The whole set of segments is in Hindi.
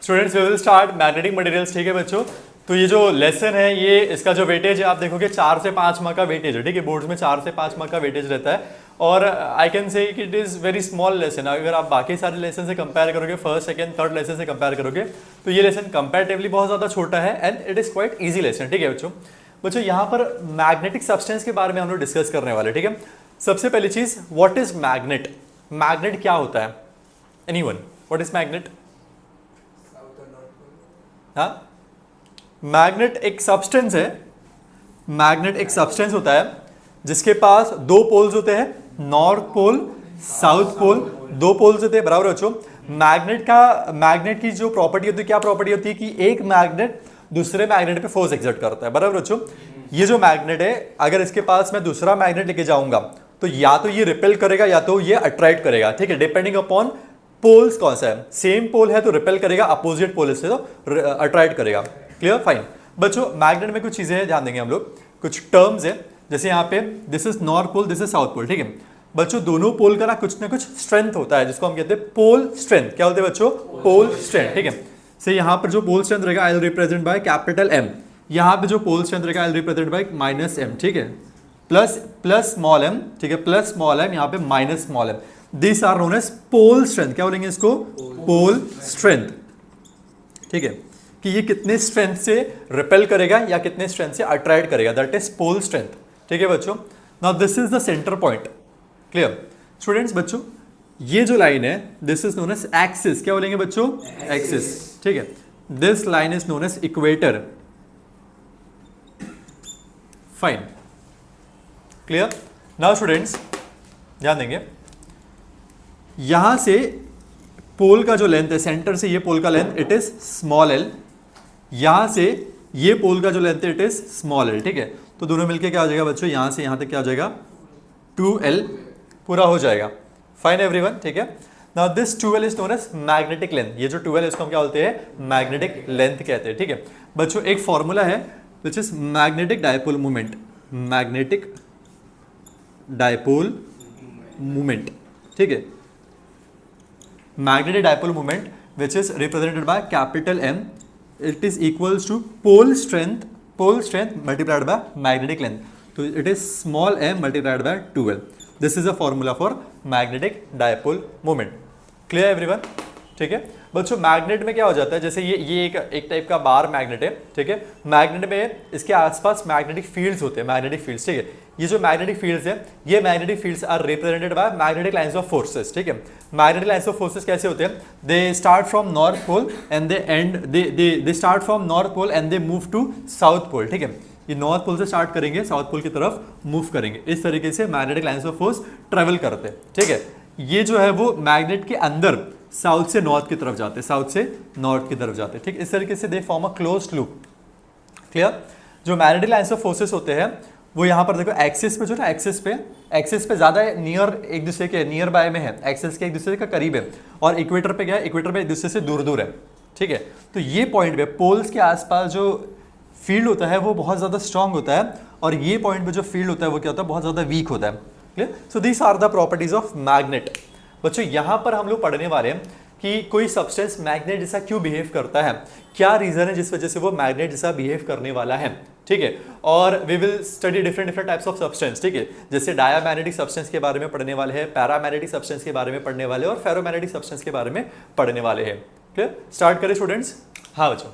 Students we will start magnetic materials. ठीक है बच्चों, तो ये जो लेसन है ये इसका जो वेटेज है आप देखोगे 4 से 5 मार्क का वेटेज है। ठीक है, बोर्ड्स में 4 से 5 मार्क का वेटेज रहता है और आई कैन से कि it is very small lesson. अगर आप बाकी सारे लेसन से कंपेयर करोगे, फर्स्ट सेकंड थर्ड लेसन से कंपेयर करोगे तो ये लेसन कंपैरेटिवली बहुत ज़्यादा छोटा है and it is quite easy lesson. ठीक है बच्चों यहाँ पर मैग्नेटिक सब्सटेंस के बारे में हम लोग डिस्कस करने वाले। ठीक है, सबसे पहली चीज़ व्हाट इज मैग्नेट। मैग्नेट क्या होता है? Anyone, what is magnet? हाँ, मैग्नेट एक सब्सटेंस है। मैग्नेट एक सब्सटेंस होता है जिसके पास दो पोल्स होते हैं, नॉर्थ पोल साउथ पोल, दो पोल्स होते हैं, बराबर बच्चों। मैग्नेट की जो प्रॉपर्टी होती है, क्या प्रॉपर्टी होती है कि एक मैग्नेट दूसरे मैग्नेट पे फोर्स एक्सर्ट करता है, बराबर बच्चों। ये जो मैग्नेट है अगर इसके पास मैं दूसरा मैग्नेट लेके जाऊंगा तो या तो ये रिपेल करेगा या तो ये अट्रैक्ट करेगा। ठीक है, डिपेंडिंग अपॉन पोल्स कौन सा है। सेम पोल है तो रिपेल करेगा, अपोजिट पोल से तो अट्रैक्ट करेगा। क्लियर, फाइन बच्चों। मैग्नेट में कुछ चीजें हैं, ध्यान देंगे हम लोग, कुछ टर्म्स है। जैसे यहाँ पे this is north pole, this is south pole. ठीक है बच्चों, दोनों पोल का ना कुछ स्ट्रेंथ होता है जिसको हम कहते हैं पोल स्ट्रेंथ। क्या होते हैं बच्चों? Pole strength. ठीक है, से यहाँ पर जो पोल स्ट्रेंथ रहेगा I will represent by capital M. यहाँ पे जो पोल स्ट्रेंथ रहेगा I will represent by minus M. ठीक है, प्लस स्मॉल एम। ठीक है, प्लस स्मॉल एम, यहाँ पे minus small m. This are known as pole strength. क्या बोलेंगे इसको? Pole strength. ठीक है, कि ये कितने स्ट्रेंथ से रिपेल करेगा या कितने स्ट्रेंथ से अट्रैक्ट करेगा, दैट इज पोल स्ट्रेंथ। ठीक है बच्चों, now this is the centre point. Clear students, बच्चों ये जो लाइन है this is known as axis. क्या बोलेंगे बच्चों? एक्सिस। ठीक है, this line is known as equator. Fine, clear. Now students ध्यान देंगे, यहां से पोल का जो लेंथ है, सेंटर से ये पोल का length it is small L, यहां से ये पोल का जो लेंथ है इट इज स्मॉल एल। ठीक है, तो दोनों मिलके क्या हो जाएगा बच्चों? यहां से यहां तक क्या हो जाएगा? 2L पूरा हो जाएगा। Fine everyone. ठीक है, now this 2L is known as magnetic length. ये जो 2L है इसको हम क्या बोलते हैं? मैग्नेटिक लेंथ कहते हैं। ठीक है बच्चों, एक फॉर्मूला है which is magnetic dipole moment. Magnetic dipole moment. ठीक है, magnetic dipole moment which is represented by capital M, it is equals to pole strength multiplied by magnetic length. So it is small m multiplied by 2L. This is a formula for magnetic dipole moment. Clear everyone? ठीक है बच्चों, मैग्नेट में क्या हो जाता है, जैसे ये एक टाइप का बार मैग्नेट है। ठीक है, मैग्नेट में इसके आसपास मैग्नेटिक फील्ड्स होते हैं, मैग्नेटिक फील्ड्स। ठीक है, ये जो मैग्नेटिक फील्ड्स है ये magnetic fields are represented by magnetic lines of forces. ठीक है, मैग्नेटिक लाइंस ऑफ फोर्सेस कैसे होते हैं? They start from north pole and they end they start from north pole and they move to south pole. ठीक है, ये नॉर्थ पोल से स्टार्ट करेंगे, साउथ पोल की तरफ मूव करेंगे। इस तरीके से magnetic lines of force travel करते हैं। ठीक है, ये जो है वो मैग्नेट के अंदर साउथ से नॉर्थ की तरफ जाते हैं, साउथ से नॉर्थ की तरफ जाते हैं। ठीक, इस तरीके से they form a closed loop. Clear. जो मैग्नेटिक लाइंस ऑफ फोर्सेस होते हैं वो यहाँ पर देखो एक्सिस पे, जो ना एक्सिस पे ज़्यादा नियर, एक दूसरे के नियर बाय में है, एक्सिस के एक दूसरे का करीब है, और इक्वेटर पे क्या है? इक्वेटर पे एक दूसरे से दूर दूर है। ठीक है, तो ये पॉइंट पे पोल्स के आसपास जो फील्ड होता है वो बहुत ज़्यादा स्ट्रांग होता है, और ये पॉइंट पे जो फील्ड होता है वो क्या होता है? बहुत ज़्यादा वीक होता है। Clear. So these are the properties of magnet. बच्चों यहाँ पर हम लोग पढ़ने वाले हैं कि कोई सब्सटेंस मैग्नेट जैसा क्यों बिहेव करता है, क्या रीजन है जिस वजह से वो मैग्नेट जैसा बिहेव करने वाला है। ठीक है, और we will study different types of substance. ठीक है, जैसे डायामैग्नेटिक सब्सटेंस के बारे में पढ़ने वाले हैं, पैरामैग्नेटिक सब्सटेंस के बारे में पढ़ने वाले हैं, और फेरोमैग्नेटिक सब्सटेंस के बारे में पढ़ने वाले हैं। क्लियर, स्टार्ट करें स्टूडेंट्स। हाँ बच्चों,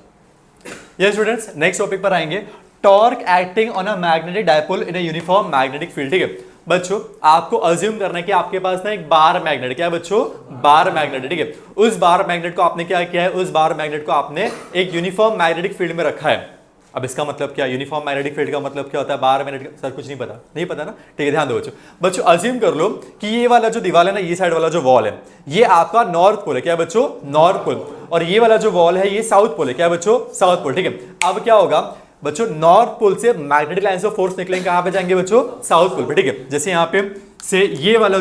ये स्टूडेंट्स नेक्स्ट टॉपिक पर आएंगे, torque acting on a magnetic dipole in a uniform magnetic field. ठीक है बच्चों, आपको अज्यूम करना है कि आपके पास ना एक बार मैग्नेट, क्या है बच्चों? Bar magnet. ठीक है, उस बार मैग्नेट को आपने क्या किया है? उस बार मैग्नेट को आपने एक यूनिफॉर्म मैग्नेटिक फील्ड में रखा है। अब इसका मतलब क्या? यूनिफॉर्म मैग्नेटिक फील्ड का मतलब क्या होता है? बार मैग्नेट का सर कुछ नहीं पता ना? ठीक है, ध्यान दो बच्चों अज्यूम कर लो कि ये वाला जो दीवार है ना, ये साइड वाला जो वॉल है ये आपका नॉर्थ पोल है। क्या बच्चों? North pole. और ये वाला जो वॉल है ये साउथ पोल है। क्या बच्चों? South pole. ठीक है, अब क्या होगा बच्चों? नॉर्थ पोल से मैग्नेटिक लाइंस ऑफ फोर्स निकलेंगे, कहां पे जाएंगे बच्चों? साउथ पोल पे। ठीक है, जैसे यहाँ पे से ये वाला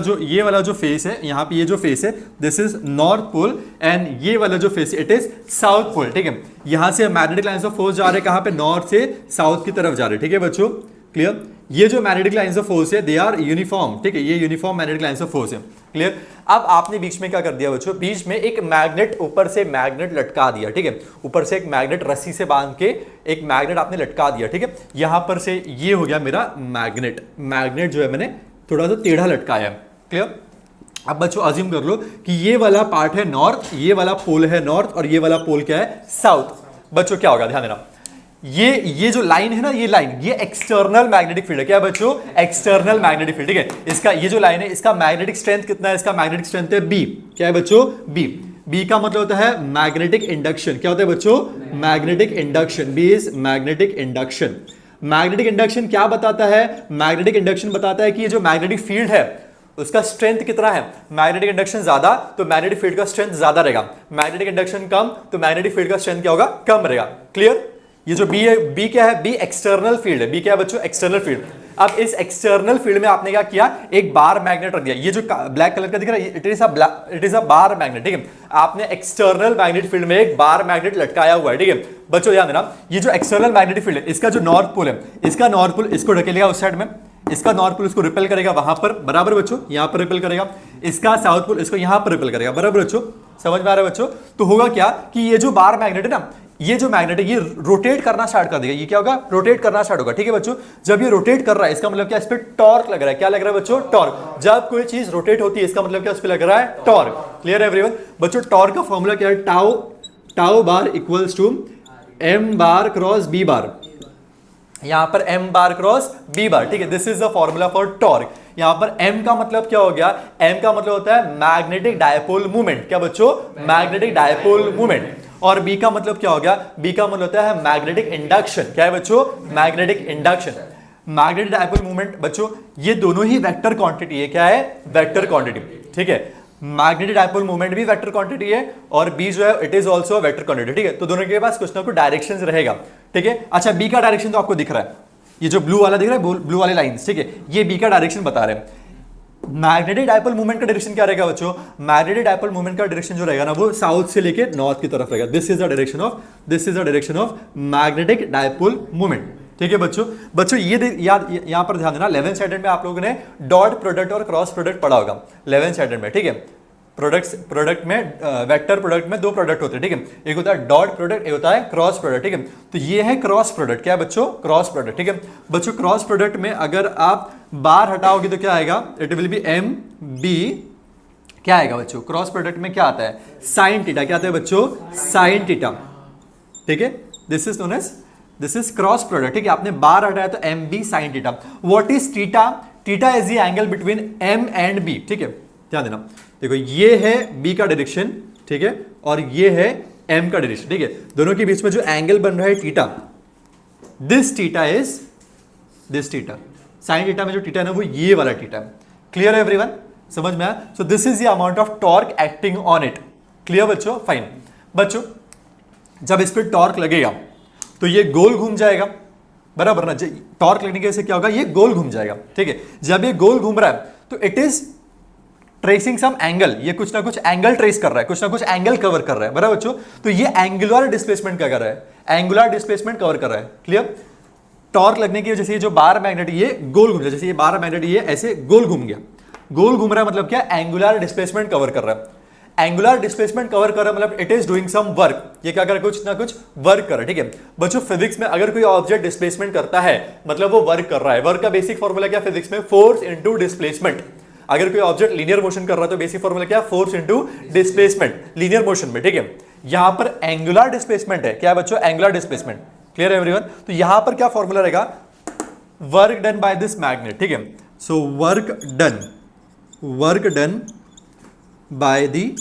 जो फेस है, यहाँ पे ये जो फेस है this is north pole, and ये वाला जो face it is south pole. ठीक है, यहां से मैग्नेटिक लाइंस ऑफ फोर्स जा रहे हैं कहां पे? नॉर्थ से साउथ की तरफ जा रहे हैं। ठीक है बच्चों, क्लियर। ये जो मैग्नेटिक लाइंस ऑफ फोर्स है दे आर यूनिफॉर्म, ठीक है, ये uniform magnetic lines of force है, क्लियर। अब आपने बीच में क्या कर दिया बच्चों, बीच में एक मैग्नेट, ऊपर से मैग्नेट लटका दिया, ठीक है, ऊपर से एक मैग्नेट रस्सी से बांध के एक मैग्नेट आपने लटका दिया, ठीक है। यहां पर से ये हो गया मेरा मैग्नेट, मैग्नेट जो है मैंने थोड़ा सा टेढ़ा लटकाया, क्लियर। अब बच्चों अज्यूम कर लो कि ये वाला पार्ट है नॉर्थ, ये वाला पोल है नॉर्थ और ये वाला पोल क्या है, साउथ। बच्चों क्या होगा, ध्यान देना, ये जो लाइन है ना, ये लाइन, ये एक्सटर्नल मैग्नेटिक फील्ड है, क्या बच्चों, एक्सटर्नल मैग्नेटिक फील्ड, ठीक है। इसका ये जो लाइन है, इसका मैग्नेटिक स्ट्रेंथ कितना है, इसका मैग्नेटिक स्ट्रेंथ है बी, क्या है बच्चों, बी। बी का मतलब होता है मैग्नेटिक इंडक्शन, क्या होता है बच्चों, magnetic induction, B is magnetic induction. Magnetic induction क्या बताता है, मैग्नेटिक इंडक्शन बताता है कि ये जो मैग्नेटिक फील्ड है उसका स्ट्रेंथ कितना है, मैग्नेटिक इंडक्शन ज्यादा तो मैग्नेटिक फील्ड का स्ट्रेंथ ज्यादा रहेगा, मैग्नेटिक इंडक्शन कम तो मैग्नेटिक फील्ड का स्ट्रेंथ क्या होगा, कम रहेगा, क्लियर। ये जो बी है, बी क्या है, बी एक्सटर्नल फील्ड है, बी क्या है बच्चों, एक्सटर्नल फील्ड। अब इस एक्सटर्नल फील्ड में आपने क्या किया, एक बार मैग्नेट रख दिया, ये जो ब्लैक कलर का दिख रहा है it is a bar magnet, ठीक है। आपने एक्सटर्नल मैग्नेटिक फील्ड में एक बार मैग्नेट लटकाया हुआ है, ठीक है। बच्चों ध्यान देना, ये जो एक्सटर्नल मैग्नेटिक फील्ड है, इसका जो नॉर्थ पोल है, इसका नॉर्थ पोल इसको ढकेलेगा उस साइड में, इसका नॉर्थ पोल इसको रिपेल करेगा वहां पर, बराबर बच्चों, यहां पर रिपेल करेगा, इसका साउथ पोल इसको यहां पर रिपेल करेगा, बराबर बच्चों, समझ में आ रहा है बच्चों। तो होगा क्या कि ये जो बार मैग्नेट है ना, ये जो मैग्नेट है ये रोटेट करना स्टार्ट कर देगा, ये क्या होगा, रोटेट करना स्टार्ट होगा, ठीक है बच्चों। जब ये रोटेट कर रहा है इसका मतलब क्या, इस पे टॉर्क लग रहा है, क्या लग रहा है बच्चों, टॉर्क। जब कोई चीज रोटेट होती है इसका मतलब क्या, उस पे लग रहा है टॉर्क, क्लियर है एवरीवन। बच्चों टॉर्क का फॉर्मूला क्या है, tau, tau bar equals to M bar cross B bar, यहां पर m bar cross b bar, ठीक है, this is the formula for torque. यहां पर m का मतलब क्या हो गया, m का मतलब होता है मैग्नेटिक डायपोल मूवमेंट, क्या बच्चों, मैग्नेटिक डायपोल मूवमेंट। और b का मतलब क्या हो गया, b का मतलब होता है मैग्नेटिक इंडक्शन, क्या है बच्चों, magnetic induction. Magnetic dipole movement बच्चों ये दोनों ही वेक्टर क्वांटिटी है, क्या है, वेक्टर क्वांटिटी, ठीक है। मैग्नेटिक डायपोल मूवमेंट भी वेक्टर क्वांटिटी है और बी जो है it is also vector quantity, ठीक है। तो दोनों के पास कुछ ना कुछ डायरेक्शंस रहेगा, ठीक है। अच्छा बी का डायरेक्शन तो आपको दिख रहा है, ये जो ब्लू वाला दिख रहा है, ब्लू वाले लाइंस, ठीक है, ये बी का डायरेक्शन बता रहे हैं। मैग्नेटिक डायपोल मूवमेंट का डायरेक्शन क्या रहेगा बच्चों, मैग्नेटिक डायपोल मूवमेंट का डायरेक्शन जो रहेगा ना वो साउथ से लेके नॉर्थ की तरफ रहेगा, this is the direction of magnetic dipole movement, ठीक है बच्चों। बच्चों ये याद यहां पर ध्यान देना, 11th स्टैंडर्ड में आप लोगों ने डॉट प्रोडक्ट और क्रॉस प्रोडक्ट पढ़ा होगा 11th स्टैंडर्ड में, ठीक है। प्रोडक्ट में वेक्टर प्रोडक्ट में दो प्रोडक्ट होते हैं, ठीक है, एक होता है डॉट प्रोडक्ट, एक होता है क्रॉस प्रोडक्ट, ठीक है। तो ये है क्रॉस प्रोडक्ट, क्या है बच्चों, क्रॉस प्रोडक्ट, ठीक है। बच्चों क्रॉस प्रोडक्ट में अगर आप बार हटाओगे तो क्या आएगा, it will be M B, क्या आएगा बच्चों, क्रॉस प्रोडक्ट में क्या आता है, साइन थीटा, क्या आता है बच्चों, साइन थीटा, ठीक है। This is known as, this is cross product, ठीक है। आपने बार हटाया तो M B sine theta. What is theta, theta is the angle between M and B, ठीक है, ध्यान देना। देखो ये है b का डायरेक्शन, ठीक है, और ये है m का डायरेक्शन, ठीक है। दोनों के बीच में जो एंगल बन रहा है theta, this theta is this theta, sine theta में जो थीटा है ना वो ये वाला थीटा है, क्लियर है एवरीवन, समझ में आया। सो this is the amount of torque acting on it, clear बच्चों, फाइन। बच्चों जब इस पर टॉर्क लगेगा तो ये गोल घूम जाएगा, बराबर ना, टॉर्क लगने की वजह से क्या होगा, ये गोल घूम जाएगा, ठीक है। जब ये गोल घूम रहा है तो it is tracing some angle, ये कुछ ना कुछ एंगल ट्रेस कर रहा है, कुछ ना कुछ एंगल कवर कर रहा है, बराबर बच्चों। तो ये एंगुलर डिस्प्लेसमेंट क्या कर रहा है, एंगुलर डिस्प्लेसमेंट कवर कर रहा है, क्लियर। टॉर्क लगने की वजह से ये जो बार मैग्नेट ये गोल घूम, जैसे ये बार मैग्नेट ये ऐसे गोल घूम गया, गोल घूम रहा है मतलब क्या, एंगुलर डिस्प्लेसमेंट कवर कर रहा है। एंगुलर डिस्प्लेसमेंट कवर कर रहा है मतलब it is doing some work, ये क्या कर रहा है, कुछ ना कुछ वर्क कर रहा है, ठीक है बच्चों। फिजिक्स में अगर कोई ऑब्जेक्ट डिस्प्लेसमेंट करता है मतलब वो वर्क कर रहा है। वर्क का बेसिक फॉर्मूला क्या फिजिक्स में, फोर्स इनटू डिस्प्लेसमेंट। अगर कोई ऑब्जेक्ट लीनियर मोशन कर रहा है तो बेसिक फॉर्मूला क्या, force into displacement, linear motion में, ठीक है। यहां पर एंगुलर डिस्प्लेसमेंट है, क्या है बच्चों, एंगुलर डिस्प्लेसमेंट, क्लियर है एवरीवन। तो यहां पर क्या फॉर्मूला रहेगा, work done by this magnet, ठीक है। So work done by the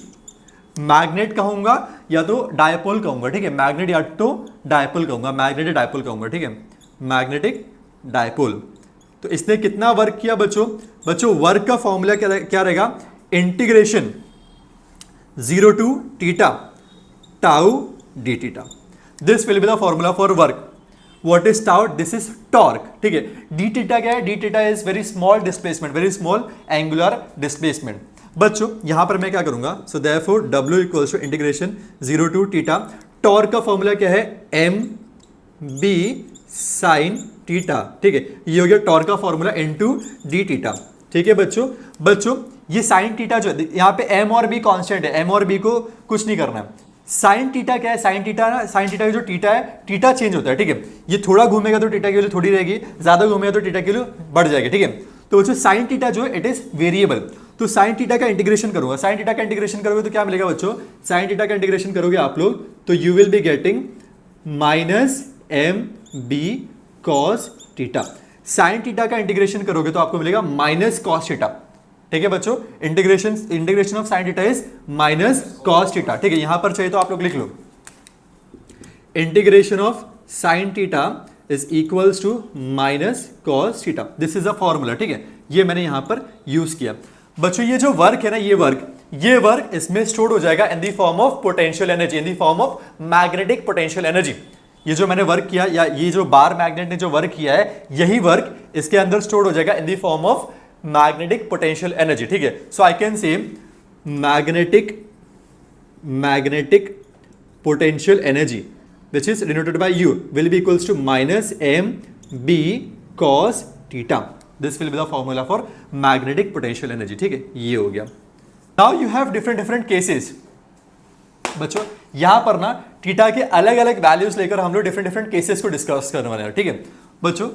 magnet कहूंगा या तो डायपोल कहूंगा, ठीक है, मैग्नेट या तो डायपोल कहूंगा, मैग्नेटिक डायपोल कहूंगा, ठीक है, मैग्नेटिक डायपोल। तो इसने कितना वर्क किया बच्चों वर्क का फॉर्मूला क्या रहेगा, integration 0 to theta tau d theta, this will be the formula for work. What is tau, this is torque, ठीक है। डी थीटा क्या है, d theta is very small displacement, very small angular displacement. बच्चों यहां पर मैं क्या करूंगा, so therefore W equals to integration 0 to theta, torque का फॉर्मूला क्या है, एम बी साइन थीटा, ठीक है, ये हो गया टॉर्क का फॉर्मूला इनटू डी थीटा, ठीक है बच्चों ये साइन थीटा जो है यहाँ पे एम और बी कांस्टेंट है, एम और बी को कुछ नहीं करना है। साइन थीटा क्या है, साइन थीटा का जो थीटा है, थीटा चेंज होता है, ठीक है, ये थोड़ा घूमेगा तो थीटा की वैल्यू थोड़ी रहेगी, ज्यादा घूमेगा तो थीटा की वैल्यू बढ़ जाएगी, ठीक है। तो बच्चों साइन थीटा जो है इट इज वेरिएबल, तो साइन थीटा का इंटीग्रेशन करूंगा, साइन थीटा का इंटीग्रेशन करोगे तो क्या मिलेगा बच्चों, साइन थीटा का इंटीग्रेशन करोगे आप लोग तो you will be getting minus M B cos theta. Sine theta का इंटीग्रेशन करोगे तो आपको मिलेगा माइनस कॉस थीटा, ठीक है बच्चों, integration of sine theta is minus cos theta, ठीक है। यहां पर चाहिए तो आप लोग लिख लो integration of sine theta is equals to minus cos theta, this is a formula, ठीक है, ये मैंने यहां पर यूज किया। बच्चों ये जो वर्क है ना, ये वर्क इसमें स्टोर हो जाएगा in the form of potential energy, in the form of magnetic potential energy. ये जो मैंने वर्क किया या ये जो बार मैग्नेट ने जो वर्क किया है, यही वर्क इसके अंदर स्टोर हो जाएगा in the form of magnetic potential energy, ठीक है। So I can say magnetic potential energy which is denoted by u will be equals to minus m b cos theta. This will be the formula for magnetic potential energy, ठीक है, ये हो गया। Now you have different cases. बच्चों यहां पर ना थीटा के अलग अलग वैल्यूज लेकर हम लोग डिफरेंट केसेस को डिस्कस करने वाले हैं, ठीक है बच्चों।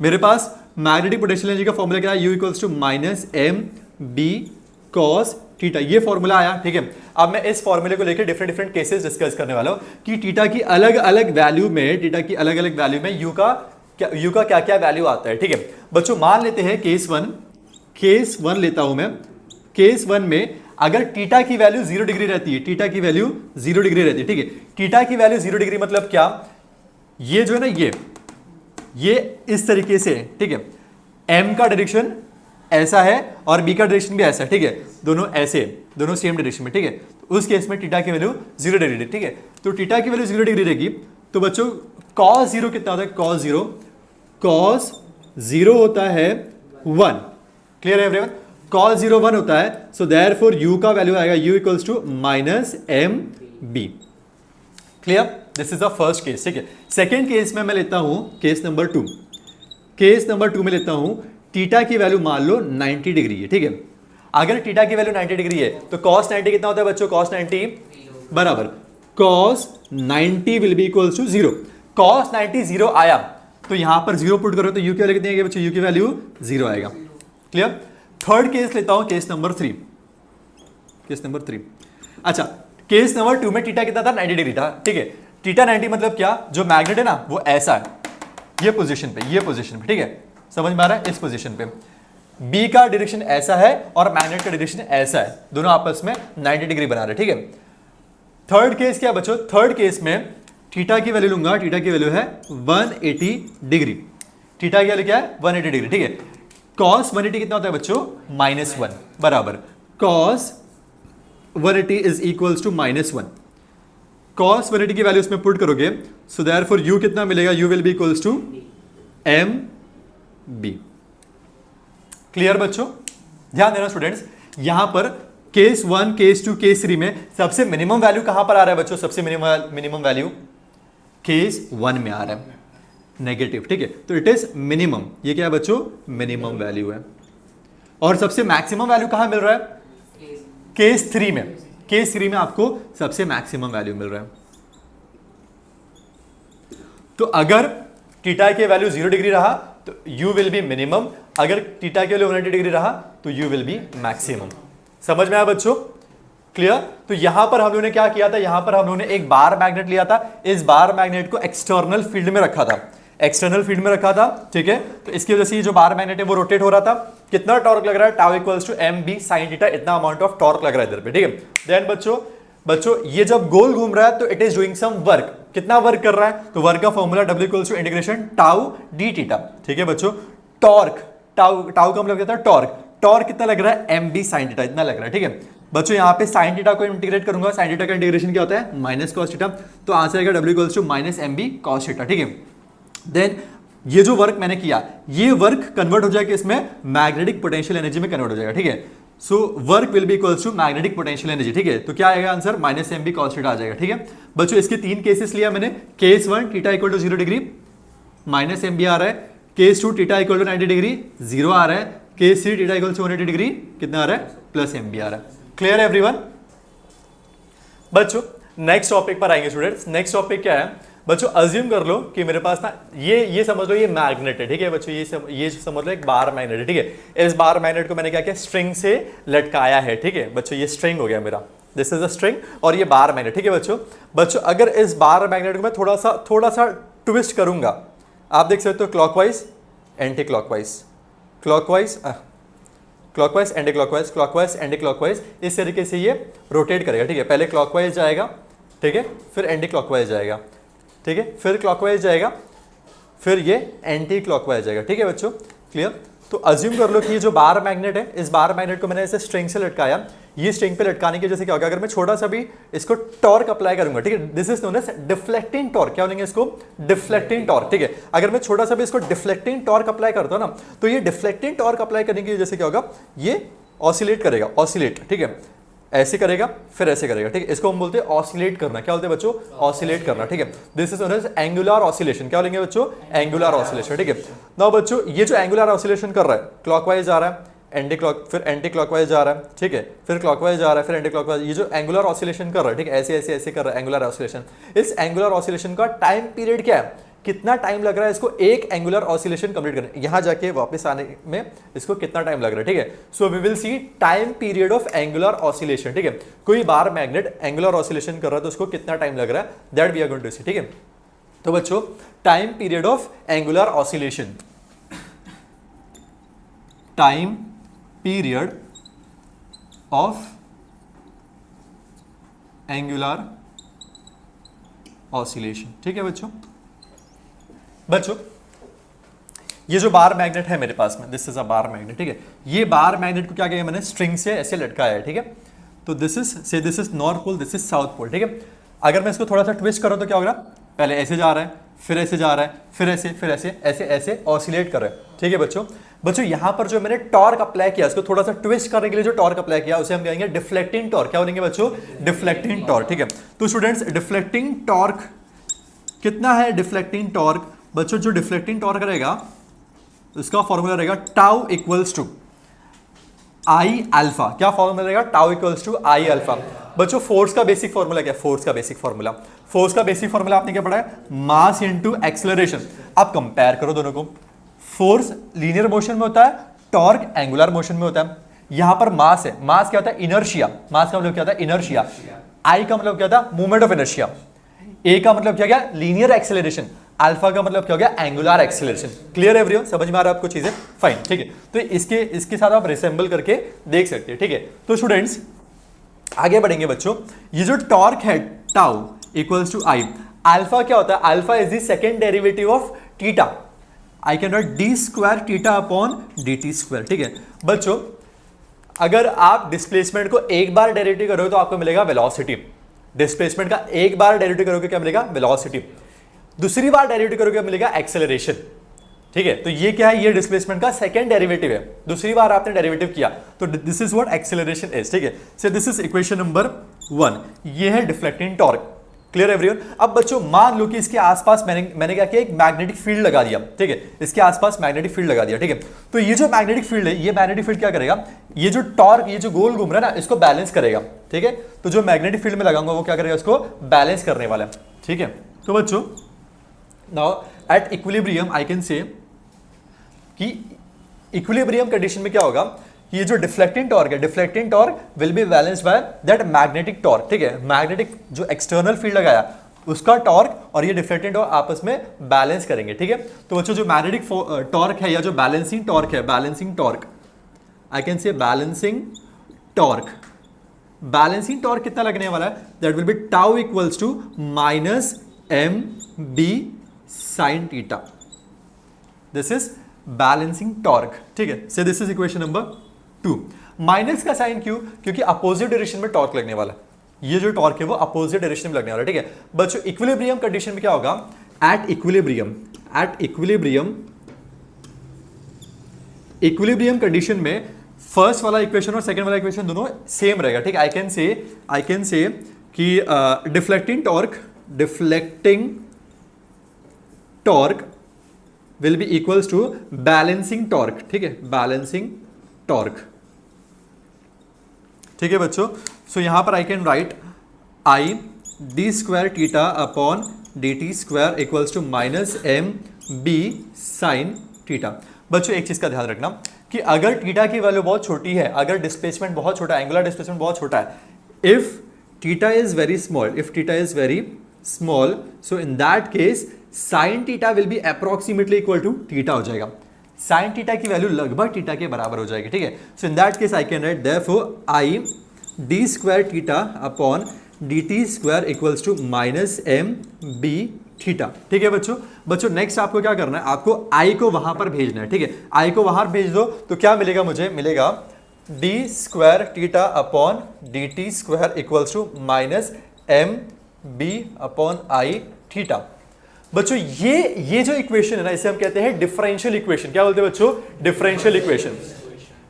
मेरे पास मैग्नेटिक पोटेंशियल एनर्जी का फॉर्मूला क्या है, u equals to minus M B cos theta, ये फॉर्मूला आया, ठीक है। अब मैं इस फॉर्मूले को लेकर डिफरेंट केसेस डिस्कस करने वाला हूं कि थीटा की अलग अलग वैल्यू में यू का क्या क्या वैल्यू आता है, ठीक है बच्चों। मान लेते हैं केस वन लेता हूं मैं। केस वन में अगर थीटा की वैल्यू 0 डिग्री रहती है, थीटा की वैल्यू 0 डिग्री रहती है, ठीक है। थीटा की वैल्यू 0 डिग्री मतलब क्या, ये जो है ना ये इस तरीके से, ठीक है, एम का डायरेक्शन ऐसा है और बी का डायरेक्शन भी ऐसा है, ठीक है, दोनों ऐसे, दोनों सेम डायरेक्शन में, ठीक है। तो उस केस में थीटा की वैल्यू 0 डिग्री, ठीक है। तो थीटा की वैल्यू 0 डिग्री रहेगी तो बच्चों cos 0 कितना होता है, cos 0 होता है 1, क्लियर है एवरीवन, cos 0 1 होता है। सो देयरफॉर u का वैल्यू आएगा u equals to minus M B, clear, this is the first case, ठीक है। सेकेंड केस में मैं लेता हूं केस नंबर 2 में लेता हूं थीटा की वैल्यू मान लो 90 डिग्री है, ठीक है। अगर थीटा की वैल्यू 90 डिग्री है तो cos 90 कितना होता है बच्चों, cos 90 बराबर cos 90 will be equals to 0। cos 90 0 आया तो यहां पर 0 पुट करो तो u की वैल्यू कितनी आएगी बच्चों, u की वैल्यू 0 आएगा, क्लियर। थर्ड केस लेता हूं, केस नंबर 3। अच्छा, केस नंबर 2 में थीटा कितना था, 90 डिग्री था, ठीक है। थीटा 90 मतलब क्या, जो मैग्नेट है ना वो ऐसा है, ये पोजीशन पे, ठीक है, समझ में आ रहा है, इस पोजीशन पे B का डायरेक्शन ऐसा है और मैग्नेट का डायरेक्शन ऐसा है, दोनों आपस में 90 डिग्री बना रहे, ठीक है। थर्ड केस क्या बच्चों, थर्ड केस में थीटा की वैल्यू लूंगा, थीटा की वैल्यू है 180 डिग्री, थीटा की वैल्यू क्या है 180 डिग्री, ठीक है। cos 180 कितना होता है बच्चों, -1 बराबर cos 180 is equals to -1। cos 180 की वैल्यू इसमें पुट करोगे सो देयरफॉर u कितना मिलेगा, u will be equals to M B, clear बच्चों। ध्यान देना स्टूडेंट्स, यहां पर केस 1, केस 2, केस 3 में सबसे मिनिमम वैल्यू कहां पर आ रहा है बच्चों, सबसे मिनिमम वैल्यू केस 1 में आ रहा है, नेगेटिव, ठीक है। तो इट इज मिनिमम, ये क्या है बच्चों, मिनिमम वैल्यू है। और सबसे मैक्सिमम वैल्यू कहां मिल रहा है, केस 3 में। केस 3 में आपको सबसे मैक्सिमम वैल्यू मिल रहा है। तो अगर थीटा के वैल्यू 0 डिग्री रहा तो u विल बी मिनिमम, अगर थीटा के वैल्यू 180 डिग्री रहा तो u विल बी मैक्सिमम। समझ में आया बच्चों, क्लियर। तो यहां पर हम लोगों ने क्या किया था, यहां पर हम लोगों ने एक बार मैग्नेट लिया था, इस बार मैग्नेट को एक्सटर्नल फील्ड में रखा था, ठीक है। तो इसकी वजह से ये जो बार मैग्नेट है वो रोटेट हो रहा था। कितना टॉर्क लग रहा है, tau equals to M B sine theta, इतना अमाउंट ऑफ टॉर्क लग रहा है इधर पे, ठीक है। देन बच्चों ये जब गोल घूम रहा है तो it is doing some work, कितना वर्क कर रहा है, तो वर्क का formula W equals to integration tau d theta, ठीक है बच्चों। टॉर्क टाउ का मतलब क्या था, टॉर्क कितना लग रहा है, एम बी साइन थीटा, इतना लग रहा है, ठीक है बच्चों। यहाँ पे साइन थीटा को इंटीग्रेट करूंगा, साइन थीटा का इंटीग्रेशन क्या होता है, माइनस कॉस थीटा, तो आंसर आएगा W equals to minus M B cos theta, ठीक है। देन ये जो वर्क मैंने किया, ये वर्क कन्वर्ट हो जाएगा इसमें मैग्नेटिक पोटेंशियल एनर्जी में कन्वर्ट हो जाएगा, ठीक है। So work will be equals to magnetic potential energy, ठीक है। तो क्या आएगा answer, minus M B cos theta आ जाएगा, ठीक है बच्चों। इसके 3 केसेस लिया मैंने, case 1 theta equal to 0 degree, minus M B आ रहा है, case two theta equal to 90 degree 0 आ रहा है, case three theta equal to 180 degree कितना आ रहा है, प्लस एम बी आ रहा है। Clear everyone? बच्चों नेक्स्ट टॉपिक पर आएंगे स्टूडेंट्स। नेक्स्ट टॉपिक क्या है बच्चों, अज्यूम कर लो कि मेरे पास ना ये समझ लो ये मैग्नेट है, ठीक है बच्चों, ये समझ लो एक बार मैग्नेट है, ठीक है। इस बार मैग्नेट को मैंने क्या किया, स्ट्रिंग से लटकाया है, ठीक है बच्चों, ये स्ट्रिंग हो गया मेरा, दिस इज अ स्ट्रिंग और ये बार मैग्नेट, ठीक है बच्चों। बच्चों अगर इस बार मैग्नेट को मैं थोड़ा सा ट्विस्ट करूंगा, आप देख सकते हो clockwise anti clockwise, clockwise clockwise anti clockwise, clockwise anti clockwise, इस तरीके से ये रोटेट करेगा, ठीक है। पहले क्लॉकवाइज जाएगा, ठीक है, फिर एंटी क्लॉकवाइज जाएगा, ठीक है, फिर क्लॉकवाइज जाएगा, फिर ये एंटी क्लॉकवाइज जाएगा, ठीक है बच्चों। क्लियर? तो अज्यूम कर लो कि ये जो बार मैग्नेट है, इस बार मैग्नेट को मैंने ऐसे स्ट्रिंग से लटकाया, ये स्ट्रिंग पे लटकाने की वजह से क्या होगा, अगर मैं छोटा सा भी इसको टॉर्क अप्लाई करूंगा, ठीक है, this is known as deflecting torque, क्या बोलेंगे इसको, डिफ्लेक्टिंग टॉर्क, ठीक है। अगर मैं छोटा सा भी इसको डिफ्लेक्टिंग टॉर्क अप्लाई करता हूं ना, तो ये डिफ्लेक्टिंग टॉर्क अप्लाई करने की वजह से क्या होगा, ये ऑसिलेट करेगा, ऑसिलेट, ठीक है, ऐसे करेगा फिर ऐसे करेगा, ठीक है, इसको हम बोलते हैं ऑसिलेट करना, क्या बोलते हैं बच्चों, ऑसिलेट करना, ठीक है। This is known as angular oscillation, क्या बोलेंगे बच्चों, एंगुलर ऑसिलेशन, ठीक है। नाउ बच्चों ये जो एंगुलर ऑसिलेशन कर रहा है, क्लॉकवाइज आ रहा है, फिर एंटी क्लॉकवाइज जा रहा है, ठीक है, फिर क्लॉकवाइज जा रहा है, फिर एंटी क्लॉकवाइज, ये जो एंगुलर ऑसिलेशन कर रहा है, ठीक है, ऐसे ऐसे ऐसे कर रहा है एंगुलर ऑसिलेशन। इस एंगुलर ऑसिलेशन का टाइम पीरियड क्या है, कितना टाइम लग रहा है इसको एक एंगुलर ऑसिलेशन कंप्लीट करने, यहां जाके वापस आने में इसको कितना टाइम लग रहा है, ठीक है। So we will see time period of angular oscillation, ठीक है। कोई बार मैग्नेट एंगुलर ऑसिलेशन कर रहा है तो उसको कितना टाइम लग रहा है, that we are going to see, ठीक है। तो बच्चों time period of angular oscillation, time period of angular oscillation, ठीक है बच्चों। बच्चों ये जो बार मैग्नेट है मेरे पास में, this is a bar magnet, ठीक है, ये बार मैग्नेट को क्या किया मैंने, स्ट्रिंग से ऐसे लटकाया है, ठीक है। तो this is north pole, this is south pole, ठीक है। अगर मैं इसको थोड़ा सा ट्विस्ट करूं तो क्या होगा, पहले ऐसे जा रहा है, फिर ऐसे जा रहा है, फिर ऐसे ऐसे ऐसे ऑसिलेट कर रहा है, ठीक है बच्चों। बच्चों यहां पर जो मैंने टॉर्क अप्लाई किया, इसको थोड़ा सा ट्विस्ट करने के लिए जो टॉर्क अप्लाई किया उसे हम कहेंगे डिफ्लेक्टिंग टॉर्क, क्या बोलेंगे बच्चों, डिफ्लेक्टिंग टॉर्क, ठीक है। तो स्टूडेंट्स डिफ्लेक्टिंग टॉर्क कितना है, डिफ्लेक्टिंग टॉर्क बच्चों, जो डिफ्लेक्टिंग टॉर्क रहेगा उसका फॉर्मूला रहेगा tau equals to I alpha, क्या फॉर्मूला रहेगा, tau equals to I alpha. बच्चों फोर्स का बेसिक फॉर्मूला क्या है, फोर्स का बेसिक फॉर्मूला आपने क्या पढ़ा है, मास इनटू एक्सेलरेशन। अब कंपेयर करो दोनों को, फोर्स लीनियर मोशन में होता है, टॉर्क एंगुलर मोशन में होता है। यहां पर मास है, मास क्या होता है, इनर्शिया, मास का मतलब क्या होता है, इनर्शिया। आई का मतलब क्या था, मूवमेंट ऑफ इनर्शिया। ए का मतलब क्या गया, लीनियर एक्सेलरेशन। अल्फा का मतलब क्या हो गया, एंगुलर एक्सेलरेशन। क्लियर है एवरीवन, समझ में आ रहा है आपको चीजें, फाइन, ठीक है। तो इसके साथ आप रिसेंबल करके देख सकते हैं, ठीक है। तो स्टूडेंट्स आगे बढ़ेंगे बच्चों, ये जो टॉर्क है tau equals to I, alpha क्या होता है, alpha is the second derivative of theta, I can write d square theta upon D T square, ठीक है बच्चों। अगर आप डिस्प्लेसमेंट को एक बार डेरिवेटिव करोगे तो आपको मिलेगा वेलोसिटी, डिस्प्लेसमेंट का एक बार डेरिवेटिव करोगे क्या मिलेगा, वेलोसिटी। दूसरी बार डेरिवेटिव करोगे मिलेगा एक्सेलरेशन, ठीक है। तो ये क्या है, ये डिस्प्लेसमेंट का सेकंड डेरिवेटिव है, दूसरी बार आपने डेरिवेटिव किया तो this is what acceleration is, ठीक है। So this is equation number 1, ये है डिफ्लेक्टिंग टॉर्क। Clear everyone. अब बच्चों मान लो कि इसके आसपास मैंने क्या किया, एक मैग्नेटिक फील्ड लगा दिया, ठीक है, इसके आसपास मैग्नेटिक फील्ड लगा दिया, ठीक है। तो ये जो मैग्नेटिक फील्ड है, ये मैग्नेटिक फील्ड क्या करेगा, ये जो टॉर्क, ये जो गोल घूम रहा है ना, इसको बैलेंस करेगा, ठीक है। तो जो मैग्नेटिक फील्ड में लगाऊंगा वो क्या करेगा, इसको बैलेंस करने वाला है, ठीक है। तो बच्चों now at equilibrium I can say कि इक्विलिब्रियम कंडीशन में क्या होगा, ये जो डिफ्लेक्टिंग टॉर्क है, deflecting torque will be balanced by that magnetic torque, ठीक है। मैग्नेटिक जो एक्सटर्नल फील्ड लगाया उसका टॉर्क और ये डिफ्लेक्टिंग टॉर्क आपस में बैलेंस करेंगे, ठीक है। तो बच्चों जो मैग्नेटिक टॉर्क है या जो बैलेंसिंग टॉर्क है, balancing torque I can say balancing torque, balancing torque कितना लगने वाला है, that will be tau equals to minus M B sine theta, this is balancing torque, ठीक है। So this is equation number 2। Minus का साइन क्यों, क्योंकि अपोजिट डायरेक्शन में टॉर्क लगने वाला है, ये जो टॉर्क है वो अपोजिट डायरेक्शन में लगने वाला है, ठीक है। बच्चों इक्विलिब्रियम कंडीशन में क्या होगा, एट इक्विलिब्रियम कंडीशन में फर्स्ट वाला इक्वेशन और सेकंड वाला इक्वेशन दोनों सेम रहेगा, ठीक है। आई कैन से कि deflecting torque will be equals to balancing torque, ठीक है, बैलेंसिंग टॉर्क, ठीक है बच्चों। सो यहां पर I can write I D square theta upon D T square equals to minus M B sine theta. बच्चों एक चीज का ध्यान रखना कि अगर टीटा की वैल्यू बहुत छोटी है, अगर डिस्प्लेसमेंट बहुत छोटा है, एंगुलर डिस्प्लेसमेंट बहुत छोटा है, if theta is very small, if theta is very small, so in that case sine theta will be approximately equal to theta हो जाएगा, साइन टीटा की वैल्यू लगभग टीटा के बराबर हो जाएगी, ठीक है। So in that case I can write therefore I D square theta upon D T square equals to minus M B theta, ठीक है बच्चों। बच्चों नेक्स्ट आपको क्या करना है, आपको आई को वहां पर भेजना है, ठीक है, आई को वहां भेज दो तो क्या मिलेगा, मुझे मिलेगा d square theta upon D T square equals to minus M B upon I theta. बच्चों ये जो इक्वेशन है ना, इसे हम कहते हैं डिफरेंशियल इक्वेशन। क्या बोलते हैं बच्चों, डिफरेंशियल इक्वेशन,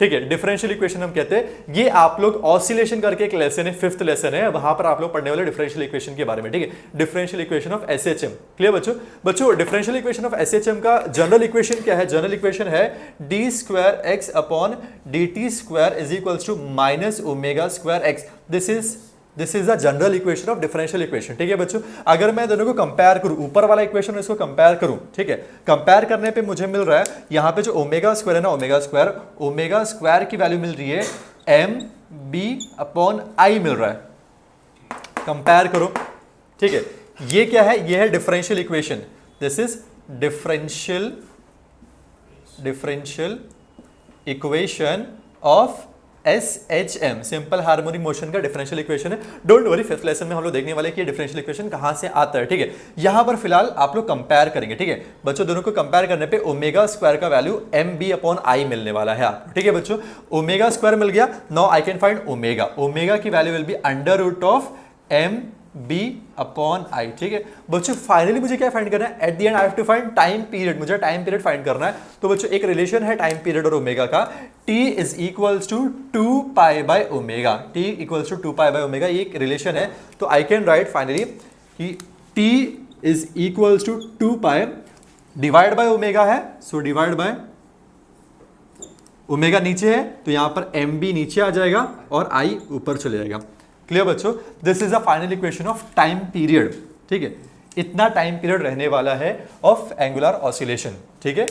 ठीक है, डिफरेंशियल इक्वेशन हम कहते हैं। ये आप लोग ऑसिलेशन करके एक लेसन है, 5th लेसन है, वहां पर आप लोग पढ़ने वाले डिफरेंशियल इक्वेशन के बारे में, ठीक है, differential equation of SHM. Clear बच्चों। बच्चों डिफरेंशियल इक्वेशन ऑफ एसएचएम का जनरल इक्वेशन क्या है, जनरल इक्वेशन है d square x upon D T square is equals to minus omega square x. This is the general equation of differential equation, ठीक है बच्चों। अगर मैं दोनों को कंपेयर करूं, ऊपर वाला इक्वेशन और इसको कंपेयर करूं, ठीक है, कंपेयर करने पे मुझे मिल रहा है यहां पे जो ओमेगा स्क्वायर है ना, ओमेगा स्क्वायर की वैल्यू मिल रही है एम बी अपॉन आई मिल रहा है, कंपेयर करो, ठीक है। ये क्या है, ये है differential equation, this is differential equation of SHM, simple harmonic motion का डिफरेंशियल इक्वेशन है। डोंट वरी, 5th लेसन में हम लोग देखने वाले कि ये डिफरेंशियल इक्वेशन कहां से आता है, ठीक है। यहां पर फिलहाल आप लोग कंपेयर करेंगे, ठीक है बच्चों। दोनों को कंपेयर करने पे ओमेगा स्क्वायर का value M B upon I मिलने वाला है आपको, ठीक है बच्चों। ओमेगा स्क्वायर मिल गया, now I can find omega की value will be under root of M B upon I, ठीक है बच्चों। फाइनली मुझे क्या फाइंड करना है, at the end I have to find time period, मुझे टाइम पीरियड फाइंड करना है। तो बच्चों एक रिलेशन है टाइम पीरियड और ओमेगा का, t is equals to 2 pi by omega, t equals to 2 pi by omega, ये एक रिलेशन है। तो आई कैन राइट फाइनली कि t is equals to 2 pi divide by omega है, सो डिवाइड बाय ओमेगा नीचे है तो यहां पर एम बी नीचे आ जाएगा और आई ऊपर चले जाएगा। क्लियर बच्चों, this is the final equation of time period, ठीक है। इतना टाइम पीरियड रहने वाला है ऑफ एंगुलर ऑसिलेशन, ठीक है।